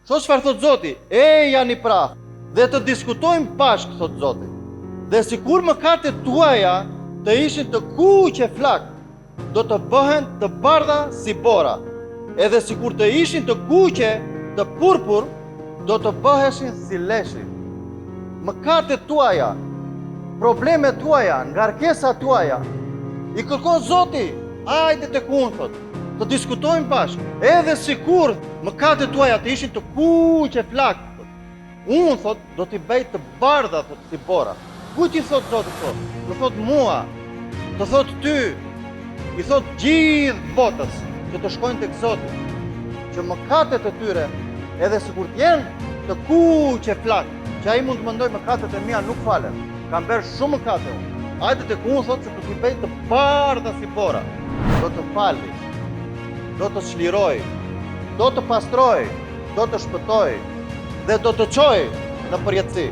Shos çfarë thot Zoti? E janë i prah dhe të diskutojmë bashkë, thot Zoti. Dhe sikur mëkatet tuaja të ishin të kuq e flak, do të bëhen të bardha si bora. Edhe sikur të ishin të kuqe, të purpur, do të bëheshin si leshi. Mëkatet tuaja, problemet tuaja, ngarkesat tuaja, i kërkon Zoti, hajde tek unë, thot, të diskutojmë bashkë. Edhe sikur mëkatet tuaja të ishin të kuq e flak, unë, thot, do t'i bëj të bardha, thot, si bora. Kujt i thot Zoti, thot? Të thot mua, të thot ty, i thot gjithë botës që të shkojnë tek Zoti, që mëkatet e tyre, edhe sikur t'jenë të kuq e flak, që ai mund të mendoj mëkatet e mia nuk falen, kam bërë shumë mëkate unë. Hajde tek unë, thot, se do t'i bëj të bardha si bora. Do të falni, do të çliroj, do të pastroj, do të shpëtoj dhe do të çoj në përjetësi.